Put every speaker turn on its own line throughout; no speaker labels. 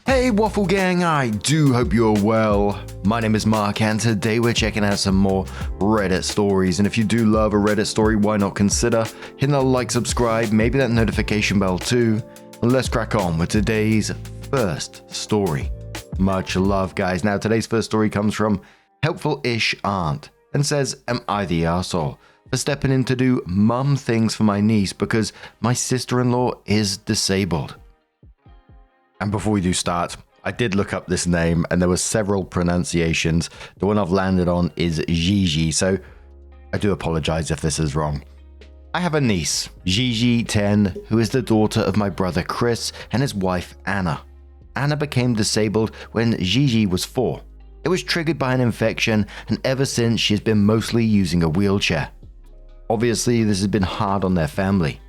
Hey Waffle Gang, I do hope you're well. My name is Mark and today we're checking out some more Reddit stories, and if you do love a Reddit story, why not consider hitting the like, subscribe, maybe that notification bell too, and let's crack on with today's first story. Much love guys. Now today's first story comes from Helpful-ish Aunt and says, am I the arsehole for stepping in to do mum things for my niece because my sister-in-law is disabled? And before we do start, I did look up this name and there were several pronunciations. The one I've landed on is Gigi, so I do apologize if this is wrong. I have a niece, Gigi 10, who is the daughter of my brother Chris and his wife Anna. Anna became disabled when Gigi was 4. It was triggered by an infection, and ever since she has been mostly using a wheelchair. Obviously, this has been hard on their family.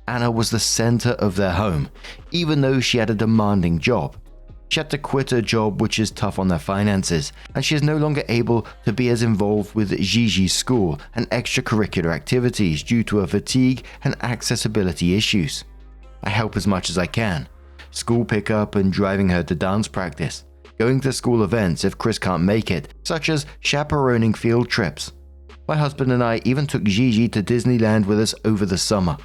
Anna was the center of their home, even though she had a demanding job. She had to quit her job, which is tough on their finances, and she is no longer able to be as involved with Gigi's school and extracurricular activities due to her fatigue and accessibility issues. I help as much as I can, school pickup and driving her to dance practice, going to school events if Chris can't make it, such as chaperoning field trips. My husband and I even took Gigi to Disneyland with us over the summer.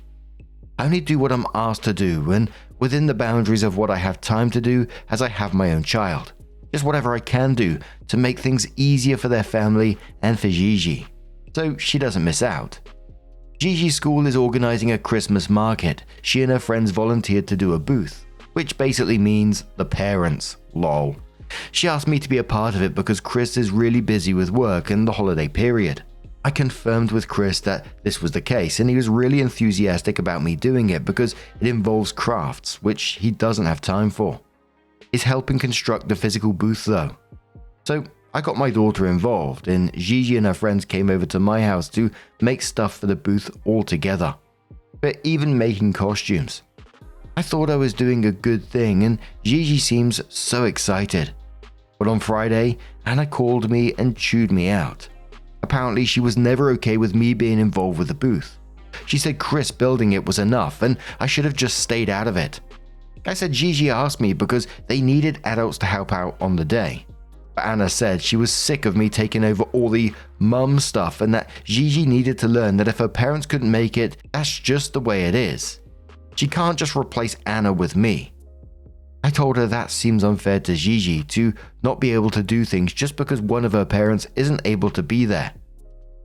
I only do what I'm asked to do and within the boundaries of what I have time to do as I have my own child. Just whatever I can do to make things easier for their family and for Gigi, so she doesn't miss out. Gigi's school is organizing a Christmas market. She and her friends volunteered to do a booth, which basically means the parents, lol. She asked me to be a part of it because Chris is really busy with work and the holiday period. I confirmed with Chris that this was the case, and he was really enthusiastic about me doing it because it involves crafts, which he doesn't have time for. He's helping construct the physical booth though. So I got my daughter involved, and Gigi and her friends came over to my house to make stuff for the booth all together. But even making costumes. I thought I was doing a good thing, and Gigi seems so excited. But on Friday, Anna called me and chewed me out. Apparently, she was never okay with me being involved with the booth. She said Chris building it was enough and I should have just stayed out of it. I said Gigi asked me because they needed adults to help out on the day. But Anna said she was sick of me taking over all the mum stuff and that Gigi needed to learn that if her parents couldn't make it, that's just the way it is. She can't just replace Anna with me. I told her that seems unfair to Gigi to not be able to do things just because one of her parents isn't able to be there.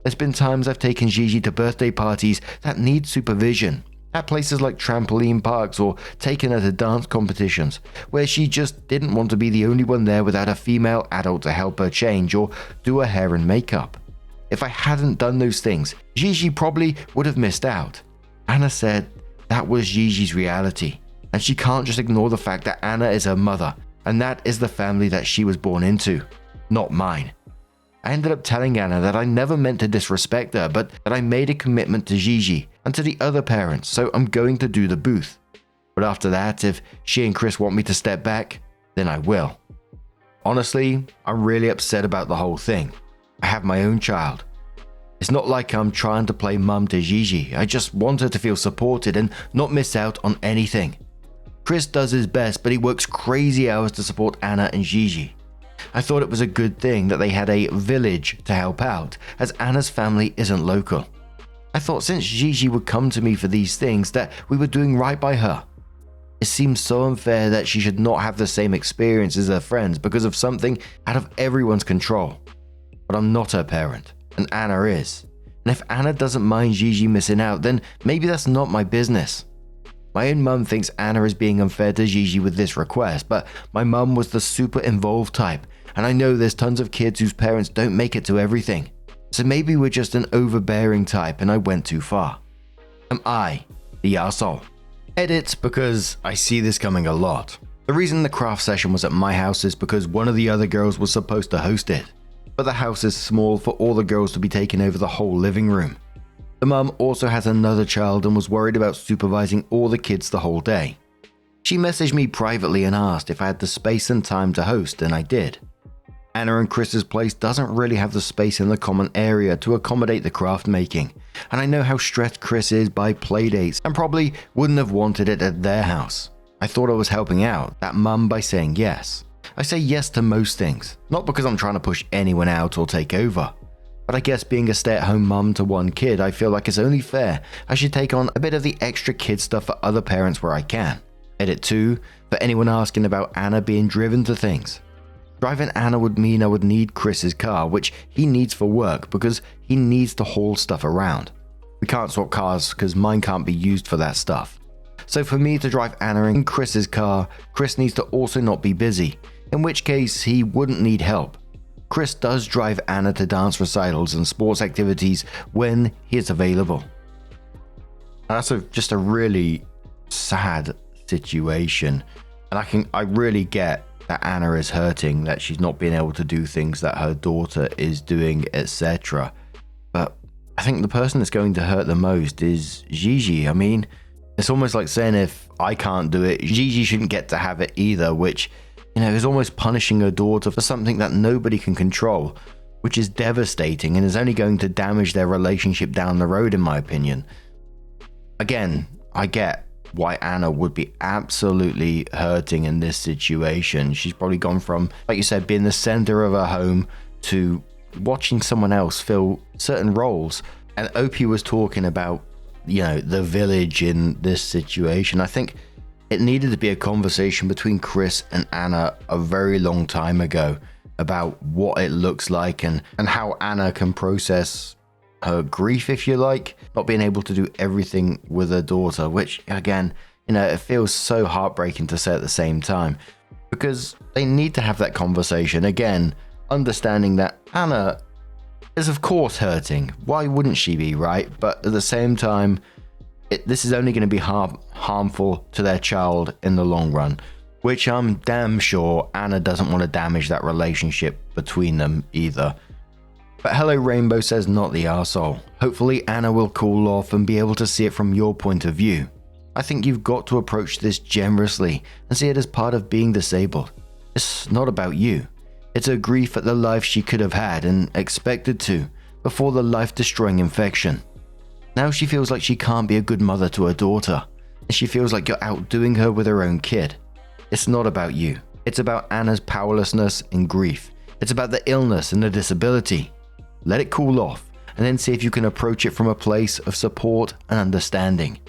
There's been times I've taken Gigi to birthday parties that need supervision, at places like trampoline parks or taken her to dance competitions, where she just didn't want to be the only one there without a female adult to help her change or do her hair and makeup. If I hadn't done those things, Gigi probably would have missed out. Anna said that was Gigi's reality. And she can't just ignore the fact that Anna is her mother, and that is the family that she was born into, not mine. I ended up telling Anna that I never meant to disrespect her, but that I made a commitment to Gigi and to the other parents, so I'm going to do the booth. But after that, if she and Chris want me to step back, then I will. Honestly, I'm really upset about the whole thing. I have my own child. It's not like I'm trying to play mum to Gigi, I just want her to feel supported and not miss out on anything. Chris does his best, but he works crazy hours to support Anna and Gigi. I thought it was a good thing that they had a village to help out, as Anna's family isn't local. I thought since Gigi would come to me for these things that we were doing right by her. It seems so unfair that she should not have the same experience as her friends because of something out of everyone's control. But I'm not her parent, and Anna is. And if Anna doesn't mind Gigi missing out, then maybe that's not my business. My own mum thinks Anna is being unfair to Gigi with this request, but my mum was the super involved type, and I know there's tons of kids whose parents don't make it to everything. So maybe we're just an overbearing type and I went too far. Am I the arsehole? Edit, because I see this coming a lot. The reason the craft session was at my house is because one of the other girls was supposed to host it, but the house is small for all the girls to be taking over the whole living room. The mum also has another child and was worried about supervising all the kids the whole day. She messaged me privately and asked if I had the space and time to host, and I did. Anna and Chris's place doesn't really have the space in the common area to accommodate the craft making, and I know how stressed Chris is by playdates and probably wouldn't have wanted it at their house. I thought I was helping out that mum by saying yes. I say yes to most things, not because I'm trying to push anyone out or take over. But I guess being a stay-at-home mum to one kid, I feel like it's only fair I should take on a bit of the extra kid stuff for other parents where I can. Edit 2, for anyone asking about Anna being driven to things. Driving Anna would mean I would need Chris's car, which he needs for work because he needs to haul stuff around. We can't swap cars because mine can't be used for that stuff. So for me to drive Anna in Chris's car, Chris needs to also not be busy, in which case he wouldn't need help. Chris does drive Anna to dance recitals and sports activities when he is available. That's just a really sad situation, and I really get that Anna is hurting, that she's not being able to do things that her daughter is doing, etc. But I think the person that's going to hurt the most is Gigi. I mean, it's almost like saying if I can't do it, Gigi shouldn't get to have it either, which, you know, is almost punishing her daughter for something that nobody can control, which is devastating and is only going to damage their relationship down the road, in my opinion. Again, I get why Anna would be absolutely hurting in this situation. She's probably gone from, like you said, being the center of her home to watching someone else fill certain roles. And Opie was talking about, you know, the village in this situation. I think it needed to be a conversation between Chris and Anna a very long time ago about what it looks like and how Anna can process her grief, if you like, not being able to do everything with her daughter, which again, you know, it feels so heartbreaking to say at the same time, because they need to have that conversation again, understanding that Anna is of course hurting. Why wouldn't she be, right? But at the same time, this is only going to be harmful to their child in the long run, which I'm damn sure Anna doesn't want to damage that relationship between them either. But Hello Rainbow says not the arsehole. Hopefully Anna will cool off and be able to see it from your point of view. I think you've got to approach this generously and see it as part of being disabled. It's not about you. It's a grief at the life she could have had and expected to before the life-destroying infection. Now she feels like she can't be a good mother to her daughter, and she feels like you're outdoing her with her own kid. It's not about you. It's about Anna's powerlessness and grief. It's about the illness and the disability. Let it cool off, and then see if you can approach it from a place of support and understanding.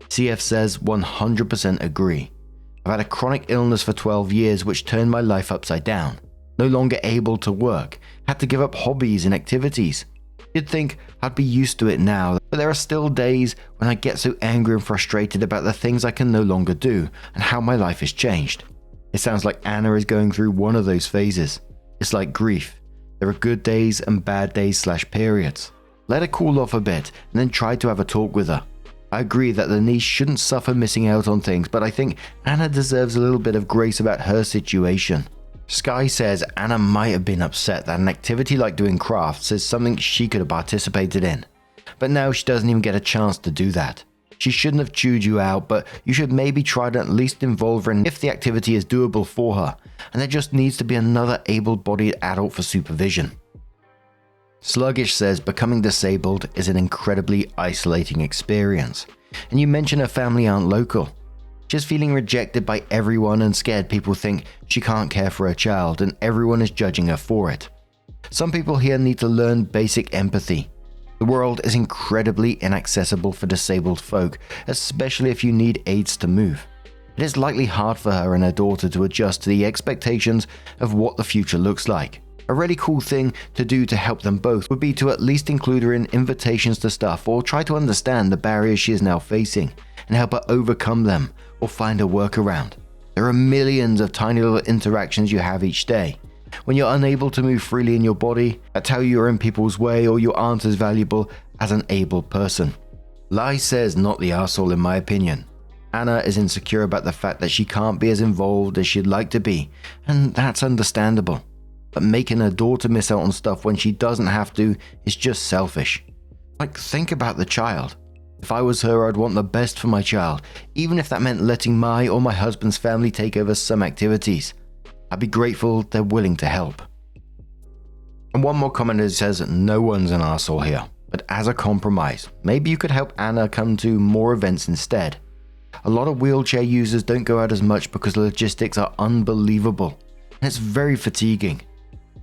CF says 100% agree. I've had a chronic illness for 12 years which turned my life upside down. No longer able to work, had to give up hobbies and activities. You'd think I'd be used to it now, but there are still days when I get so angry and frustrated about the things I can no longer do and how my life has changed. It sounds like Anna is going through one of those phases. It's like grief. There are good days and bad days / periods. Let her cool off a bit and then try to have a talk with her. I agree that the niece shouldn't suffer missing out on things, but I think Anna deserves a little bit of grace about her situation. Sky says Anna might have been upset that an activity like doing crafts is something she could have participated in. But now she doesn't even get a chance to do that. She shouldn't have chewed you out, but you should maybe try to at least involve her in if the activity is doable for her, and there just needs to be another able-bodied adult for supervision. Sluggish says becoming disabled is an incredibly isolating experience, and you mention her family aren't local. She's feeling rejected by everyone and scared people think she can't care for her child and everyone is judging her for it. Some people here need to learn basic empathy. The world is incredibly inaccessible for disabled folk, especially if you need aids to move. It is likely hard for her and her daughter to adjust to the expectations of what the future looks like. A really cool thing to do to help them both would be to at least include her in invitations to stuff or try to understand the barriers she is now facing and help her overcome them or find a workaround. There are millions of tiny little interactions you have each day. When you're unable to move freely in your body, that's how you're in people's way or you aren't as valuable as an able person. Lai says not the arsehole in my opinion. Anna is insecure about the fact that she can't be as involved as she'd like to be, and that's understandable. But making her daughter miss out on stuff when she doesn't have to is just selfish. Like, think about the child. If I was her, I'd want the best for my child, even if that meant letting my or my husband's family take over some activities. I'd be grateful they're willing to help. And one more commenter says no one's an arsehole here, but as a compromise, maybe you could help Anna come to more events instead. a lot of wheelchair users don't go out as much because the logistics are unbelievable, and it's very fatiguing.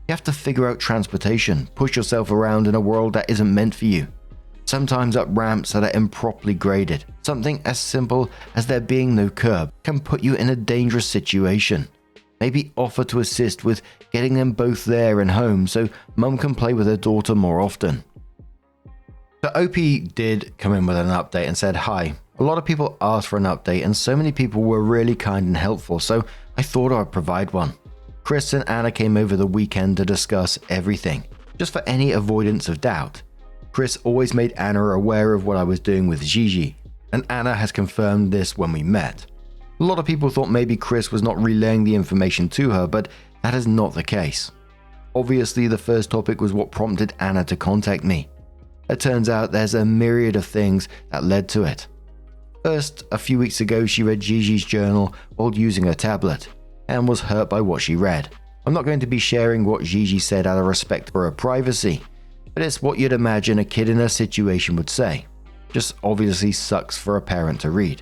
You have to figure out transportation, push yourself around in a world that isn't meant for you. Sometimes up ramps that are improperly graded. Something as simple as there being no curb can put you in a dangerous situation. Maybe offer to assist with getting them both there and home so mum can play with her daughter more often. The OP did come in with an update and said, "Hi, a lot of people asked for an update and so many people were really kind and helpful, so I thought I'd provide one. Chris and Anna came over the weekend to discuss everything, just for any avoidance of doubt. Chris always made Anna aware of what I was doing with Gigi, and Anna has confirmed this when we met. A lot of people thought maybe Chris was not relaying the information to her, but that is not the case. Obviously, the first topic was what prompted Anna to contact me. It turns out there's a myriad of things that led to it. First, a few weeks ago, she read Gigi's journal while using her tablet, and was hurt by what she read. I'm not going to be sharing what Gigi said out of respect for her privacy, but it's what you'd imagine a kid in her situation would say. Just obviously sucks for a parent to read.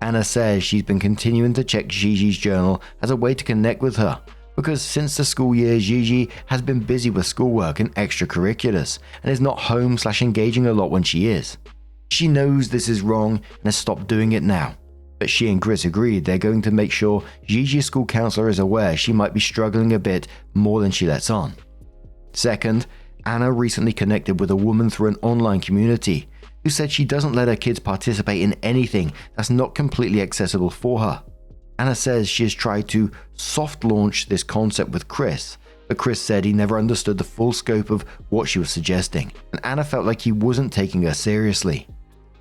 Anna says she's been continuing to check Gigi's journal as a way to connect with her, because since the school year, Gigi has been busy with schoolwork and extracurriculars, and is not home/engaging a lot when she is. She knows this is wrong and has stopped doing it now, but she and Chris agreed they're going to make sure Gigi's school counselor is aware she might be struggling a bit more than she lets on. Second, Anna recently connected with a woman through an online community who said she doesn't let her kids participate in anything that's not completely accessible for her. Anna says she has tried to soft launch this concept with Chris, but Chris said he never understood the full scope of what she was suggesting, and Anna felt like he wasn't taking her seriously,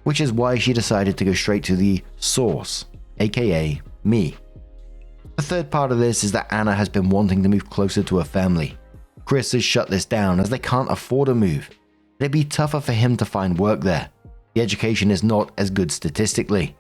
which is why she decided to go straight to the source, aka me. The third part of this is that Anna has been wanting to move closer to her family. Chris has shut this down as they can't afford a move. It'd be tougher for him to find work there. The education is not as good statistically.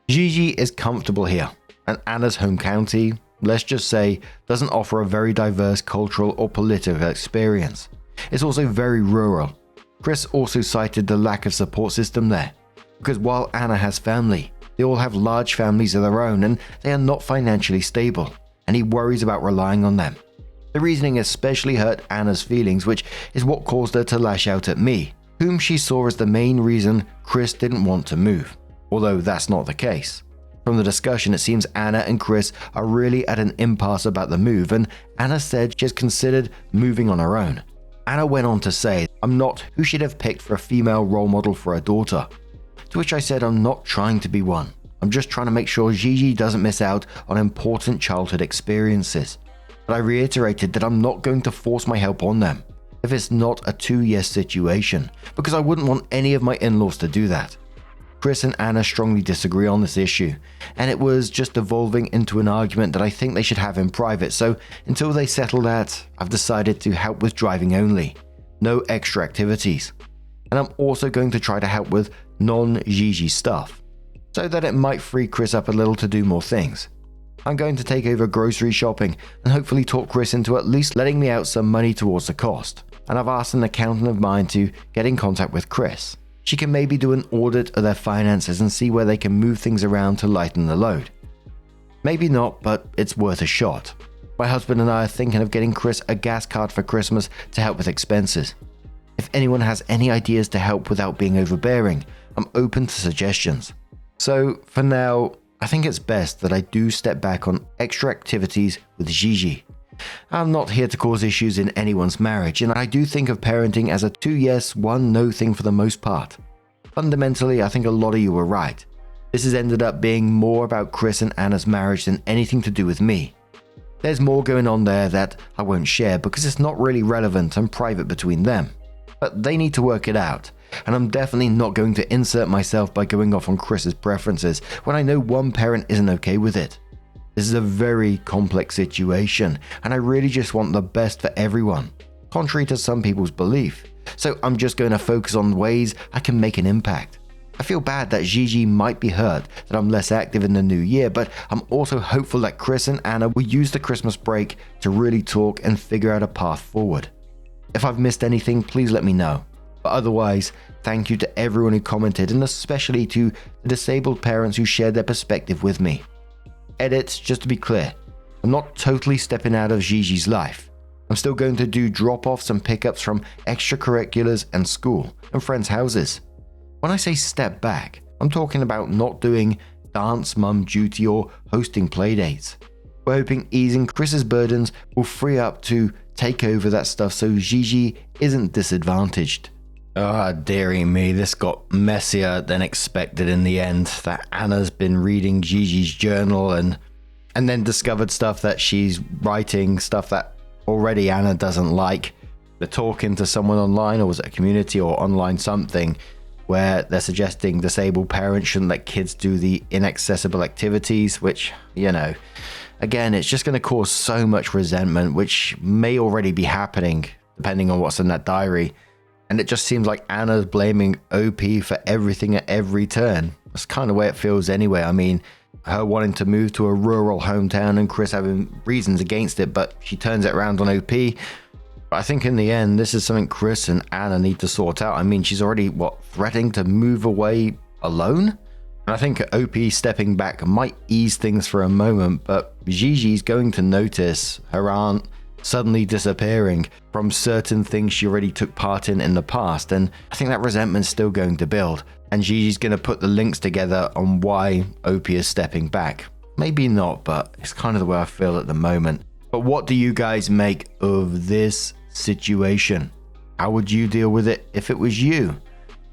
Gigi is comfortable here, and Anna's home county, let's just say, doesn't offer a very diverse cultural or political experience. It's also very rural. Chris also cited the lack of support system there, because while Anna has family, they all have large families of their own and they are not financially stable, and he worries about relying on them. The reasoning especially hurt Anna's feelings, which is what caused her to lash out at me, whom she saw as the main reason Chris didn't want to move, although that's not the case. From the discussion, it seems Anna and Chris are really at an impasse about the move, and Anna said she has considered moving on her own. Anna went on to say, "I'm not who she'd have picked for a female role model for her daughter." To which I said I'm not trying to be one. I'm just trying to make sure Gigi doesn't miss out on important childhood experiences. But I reiterated that I'm not going to force my help on them if it's not a 2-yes situation, because I wouldn't want any of my in-laws to do that. Chris and Anna strongly disagree on this issue, and it was just evolving into an argument that I think they should have in private, so until they settle that, I've decided to help with driving only, no extra activities. And I'm also going to try to help with non-Gigi stuff, so that it might free Chris up a little to do more things. I'm going to take over grocery shopping and hopefully talk Chris into at least letting me out some money towards the cost, and I've asked an accountant of mine to get in contact with Chris. She can maybe do an audit of their finances and see where they can move things around to lighten the load. Maybe not, but it's worth a shot. My husband and I are thinking of getting Chris a gas card for Christmas to help with expenses. If anyone has any ideas to help without being overbearing, I'm open to suggestions. So for now, I think it's best that I do step back on extra activities with Gigi. I'm not here to cause issues in anyone's marriage, and I do think of parenting as a 2-yes, 1-no thing for the most part. Fundamentally, I think a lot of you were right. This has ended up being more about Chris and Anna's marriage than anything to do with me. There's more going on there that I won't share because it's not really relevant and private between them. But they need to work it out, and I'm definitely not going to insert myself by going off on Chris's preferences when I know one parent isn't okay with it. This is a very complex situation, and I really just want the best for everyone, contrary to some people's belief. So I'm just going to focus on ways I can make an impact. I feel bad that Gigi might be hurt that I'm less active in the new year, but I'm also hopeful that Chris and Anna will use the Christmas break to really talk and figure out a path forward. If I've missed anything, please let me know. But otherwise, thank you to everyone who commented, and especially to the disabled parents who shared their perspective with me. Edit, just to be clear, I'm not totally stepping out of Gigi's life. I'm still going to do drop-offs and pickups from extracurriculars and school and friends' houses. When I say step back, I'm talking about not doing dance mum duty or hosting playdates. We're hoping easing Chris's burdens will free up to take over that stuff so Gigi isn't disadvantaged. Ah, dearie me, this got messier than expected in the end. That Anna's been reading Gigi's journal and then discovered stuff that she's writing, stuff that already Anna doesn't like. They're talking to someone online, or was it a community or online something, where they're suggesting disabled parents shouldn't let kids do the inaccessible activities, which, again, it's just going to cause so much resentment, which may already be happening, depending on what's in that diary. And it just seems like Anna's blaming OP for everything at every turn. That's kind of the way it feels anyway. I mean, her wanting to move to a rural hometown and Chris having reasons against it, but she turns it around on OP. But I think in the end, this is something Chris and Anna need to sort out. I mean, she's already, threatening to move away alone? And I think OP stepping back might ease things for a moment, but Gigi's going to notice her aunt suddenly disappearing from certain things she already took part in the past, and I think that resentment's still going to build, and Gigi's going to put the links together on why OP is stepping back. Maybe not, but it's kind of the way I feel at the moment. But what do you guys make of this situation? How would you deal with it if it was you?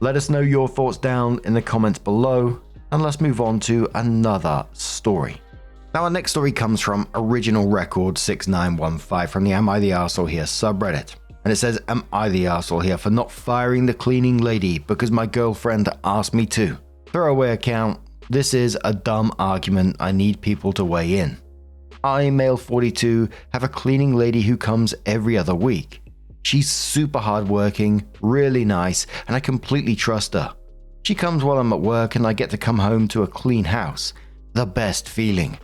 Let us know your thoughts down in the comments below, and let's move on to another story. Now, our next story comes from Original Record 6915 from the Am I the Arsehole Here subreddit. And it says, Am I the arsehole here for not firing the cleaning lady because my girlfriend asked me to? Throwaway account, this is a dumb argument, I need people to weigh in. I, male 42, have a cleaning lady who comes every other week. She's super hardworking, really nice, and I completely trust her. She comes while I'm at work and I get to come home to a clean house. The best feeling.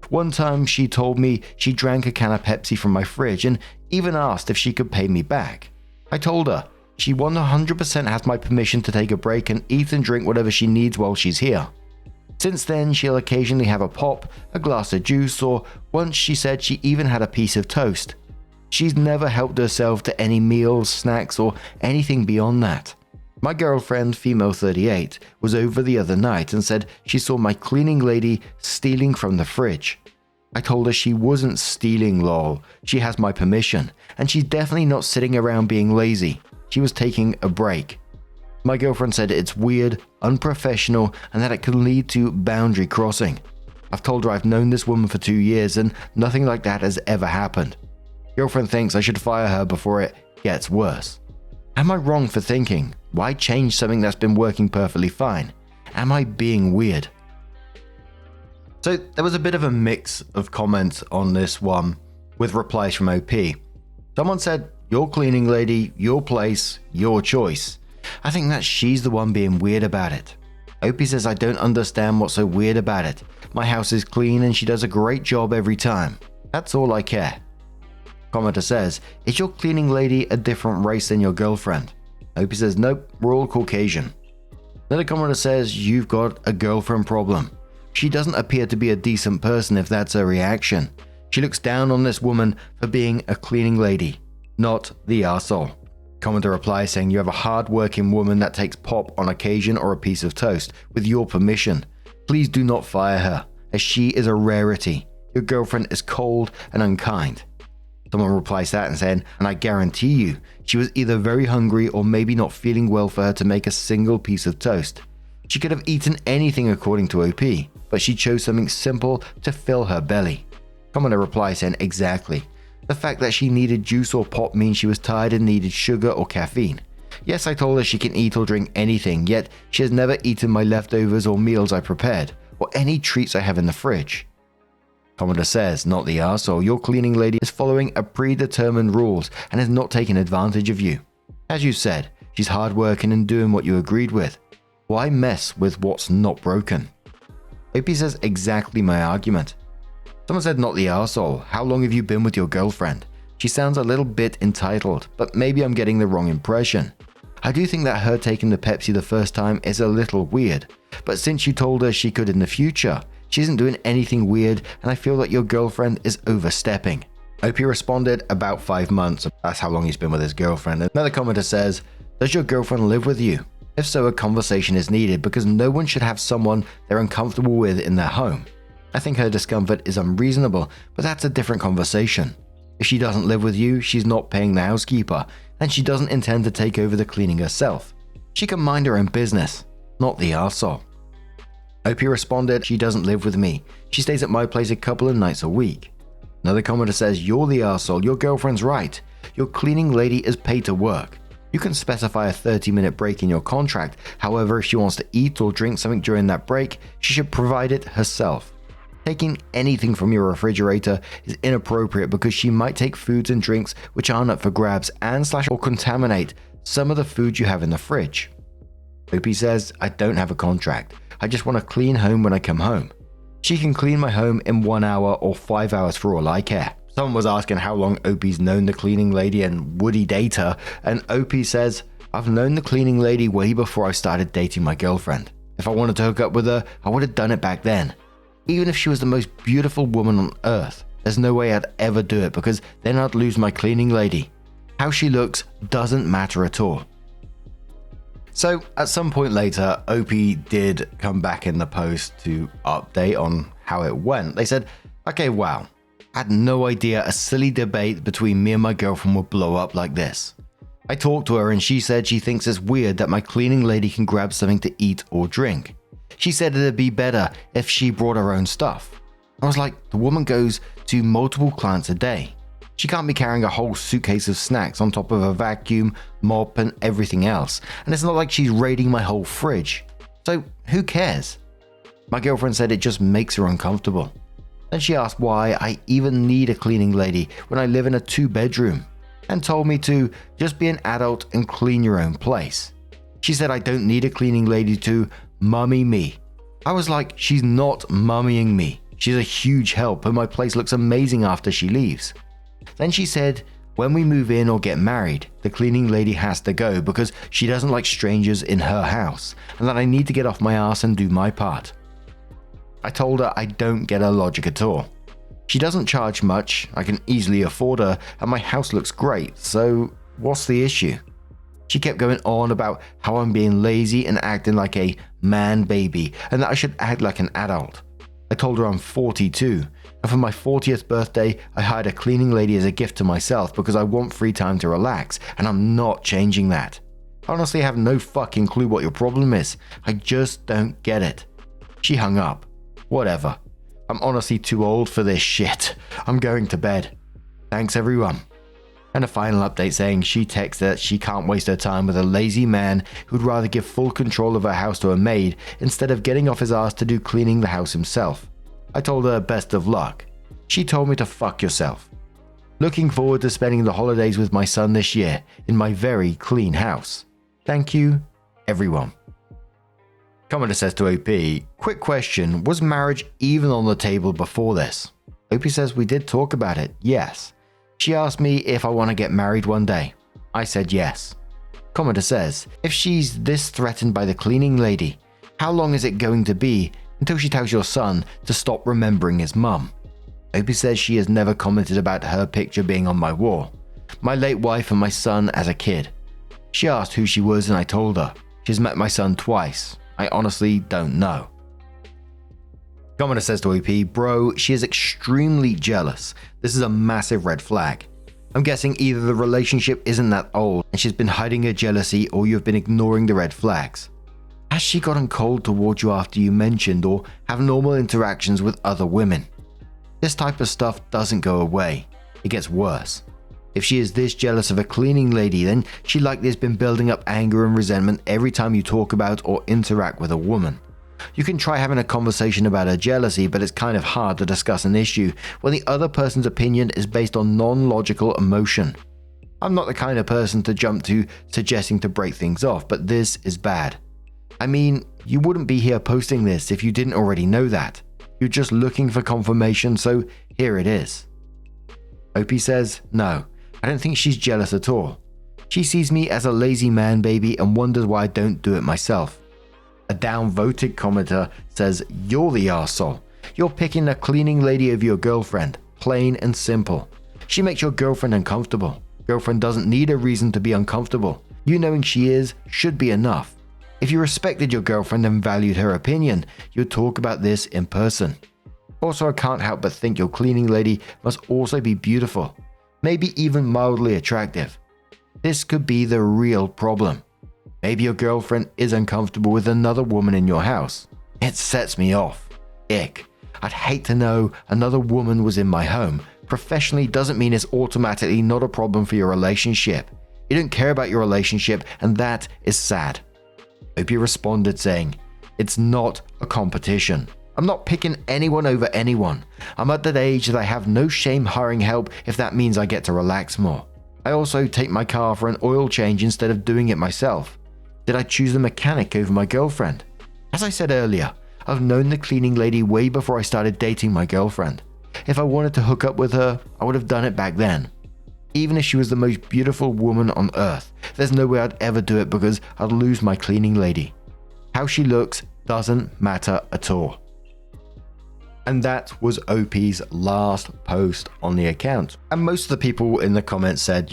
One time she told me she drank a can of Pepsi from my fridge and even asked if she could pay me back. I told her she 100% has my permission to take a break and eat and drink whatever she needs while she's here. Since then, she'll occasionally have a pop, a glass of juice, or once she said she even had a piece of toast. She's never helped herself to any meals, snacks, or anything beyond that. My girlfriend, female 38, was over the other night and said she saw my cleaning lady stealing from the fridge. I told her she wasn't stealing, lol. She has my permission, and she's definitely not sitting around being lazy. She was taking a break. My girlfriend said it's weird, unprofessional, and that it could lead to boundary crossing. I've told her I've known this woman for 2 years and nothing like that has ever happened. Girlfriend thinks I should fire her before it gets worse. Am I wrong for thinking, why change something that's been working perfectly fine? Am I being weird? So there was a bit of a mix of comments on this one with replies from OP. Someone said, your cleaning lady, your place, your choice. I think that she's the one being weird about it. OP says I don't understand what's so weird about it. My house is clean and she does a great job every time. That's all I care. Commenter says, is your cleaning lady a different race than your girlfriend? OP says, nope, we're all Caucasian. Another commenter says, you've got a girlfriend problem. She doesn't appear to be a decent person if that's her reaction. She looks down on this woman for being a cleaning lady, not the arsehole. Commenter replies saying, you have a hard-working woman that takes pop on occasion or a piece of toast, with your permission. Please do not fire her, as she is a rarity. Your girlfriend is cold and unkind. Someone replies that and saying, and I guarantee you, she was either very hungry or maybe not feeling well for her to make a single piece of toast. She could have eaten anything according to OP, but she chose something simple to fill her belly. Commenter replies saying, exactly. The fact that she needed juice or pop means she was tired and needed sugar or caffeine. Yes, I told her she can eat or drink anything, yet she has never eaten my leftovers or meals I prepared, or any treats I have in the fridge. Commenter says, not the arsehole, your cleaning lady is following a predetermined rules and is not taking advantage of you. As you said, she's hardworking and doing what you agreed with. Why mess with what's not broken? OP says exactly my argument. Someone said, not the arsehole, how long have you been with your girlfriend? She sounds a little bit entitled, but maybe I'm getting the wrong impression. I do think that her taking the Pepsi the first time is a little weird, but since you told her she could in the future, she isn't doing anything weird and I feel that your girlfriend is overstepping. OP responded, about 5 months. That's how long he's been with his girlfriend. Another commenter says, does your girlfriend live with you? If so, a conversation is needed because no one should have someone they're uncomfortable with in their home. I think her discomfort is unreasonable, but that's a different conversation. If she doesn't live with you, she's not paying the housekeeper, and she doesn't intend to take over the cleaning herself. She can mind her own business, not the arsehole. OP responded, she doesn't live with me. She stays at my place a couple of nights a week. Another commenter says, you're the arsehole, your girlfriend's right. Your cleaning lady is paid to work. You can specify a 30-minute break in your contract. However, if she wants to eat or drink something during that break, she should provide it herself. Taking anything from your refrigerator is inappropriate because she might take foods and drinks which aren't up for grabs and / or contaminate some of the food you have in the fridge. OP says, I don't have a contract. I just want a clean home when I come home. She can clean my home in 1 hour or 5 hours for all I care. Someone was asking how long OP's known the cleaning lady and would he date her, and OP says, I've known the cleaning lady way before I started dating my girlfriend. If I wanted to hook up with her, I would have done it back then. Even if she was the most beautiful woman on earth, there's no way I'd ever do it because then I'd lose my cleaning lady. How she looks doesn't matter at all. So at some point later, OP did come back in the post to update on how it went. They said, okay, wow, I had no idea a silly debate between me and my girlfriend would blow up like this. I talked to her and she said she thinks it's weird that my cleaning lady can grab something to eat or drink. She said it'd be better if she brought her own stuff. I was like, the woman goes to multiple clients a day. She can't be carrying a whole suitcase of snacks on top of a vacuum, mop, and everything else. And it's not like she's raiding my whole fridge. So who cares? My girlfriend said it just makes her uncomfortable. Then she asked why I even need a cleaning lady when I live in a 2-bedroom, and told me to just be an adult and clean your own place. She said I don't need a cleaning lady to mummy me. I was like, she's not mummying me. She's a huge help and my place looks amazing after she leaves. Then she said, when we move in or get married, the cleaning lady has to go because she doesn't like strangers in her house and that I need to get off my ass and do my part. I told her I don't get her logic at all. She doesn't charge much, I can easily afford her, and my house looks great, so what's the issue? She kept going on about how I'm being lazy and acting like a man baby and that I should act like an adult. I told her I'm 42, and for my 40th birthday, I hired a cleaning lady as a gift to myself because I want free time to relax, and I'm not changing that. I honestly have no fucking clue what your problem is. I just don't get it. She hung up. Whatever. I'm honestly too old for this shit. I'm going to bed. Thanks everyone. And a final update saying she texted that she can't waste her time with a lazy man who'd rather give full control of her house to a maid instead of getting off his ass to do cleaning the house himself. I told her best of luck. She told me to fuck yourself. Looking forward to spending the holidays with my son this year in my very clean house. Thank you, everyone. Commenter says to OP, quick question, was marriage even on the table before this? OP says we did talk about it, yes. She asked me if I want to get married one day. I said yes. Commenter says, if she's this threatened by the cleaning lady, how long is it going to be until she tells your son to stop remembering his mum? OP says she has never commented about her picture being on my wall. My late wife and my son as a kid. She asked who she was and I told her. She's met my son twice. I honestly don't know. Commenter says to OP, bro, she is extremely jealous. This is a massive red flag. I'm guessing either the relationship isn't that old and she's been hiding her jealousy or you've been ignoring the red flags. Has she gotten cold towards you after you mentioned or have normal interactions with other women? This type of stuff doesn't go away. It gets worse. If she is this jealous of a cleaning lady, then she likely has been building up anger and resentment every time you talk about or interact with a woman. You can try having a conversation about her jealousy, but it's kind of hard to discuss an issue when the other person's opinion is based on non-logical emotion. I'm not the kind of person to jump to suggesting to break things off, but this is bad. I mean, you wouldn't be here posting this if you didn't already know that. You're just looking for confirmation, so here it is. OP says, no, I don't think she's jealous at all. She sees me as a lazy man baby and wonders why I don't do it myself. A downvoted commenter says, "You're the arsehole. You're picking a cleaning lady over your girlfriend. Plain and simple. She makes your girlfriend uncomfortable. Girlfriend doesn't need a reason to be uncomfortable. You knowing she is should be enough. If you respected your girlfriend and valued her opinion, you'd talk about this in person. Also, I can't help but think your cleaning lady must also be beautiful, maybe even mildly attractive. This could be the real problem. Maybe your girlfriend is uncomfortable with another woman in your house. It sets me off. Ick. I'd hate to know another woman was in my home. Professionally doesn't mean it's automatically not a problem for your relationship. You don't care about your relationship, and that is sad." Opie responded saying, "It's not a competition. I'm not picking anyone over anyone. I'm at that age that I have no shame hiring help if that means I get to relax more. I also take my car for an oil change instead of doing it myself. Did I choose the mechanic over my girlfriend? As I said earlier, I've known the cleaning lady way before I started dating my girlfriend. If I wanted to hook up with her, I would have done it back then. Even if she was the most beautiful woman on earth, there's no way I'd ever do it because I'd lose my cleaning lady. How she looks doesn't matter at all." And that was OP's last post on the account. And most of the people in the comments said,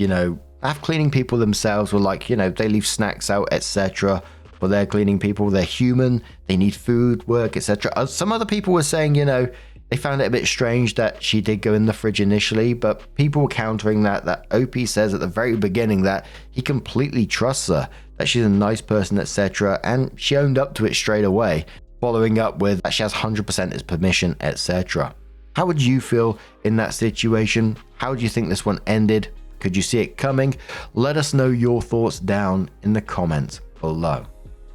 half cleaning people themselves were like, they leave snacks out, etc. for their cleaning people. They're human, they need food, work, etc. Some other people were saying, they found it a bit strange that she did go in the fridge initially, but people were countering that OP says at the very beginning that he completely trusts her, that she's a nice person, etc. And she owned up to it straight away, following up with that she has 100% his permission, etc. How would you feel in that situation? How do you think this one ended? Could you see it coming? Let us know your thoughts down in the comments below.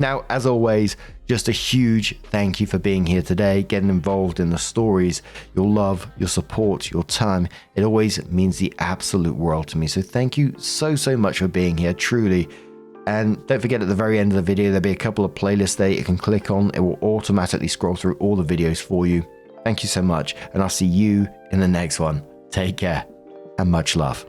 Now, as always, just a huge thank you for being here today, getting involved in the stories, your love, your support, your time. It always means the absolute world to me. So thank you so much for being here, truly. And don't forget, at the very end of the video, there'll be a couple of playlists there you can click on. It will automatically scroll through all the videos for you. Thank you so much, and I'll see you in the next one. Take care, and much love.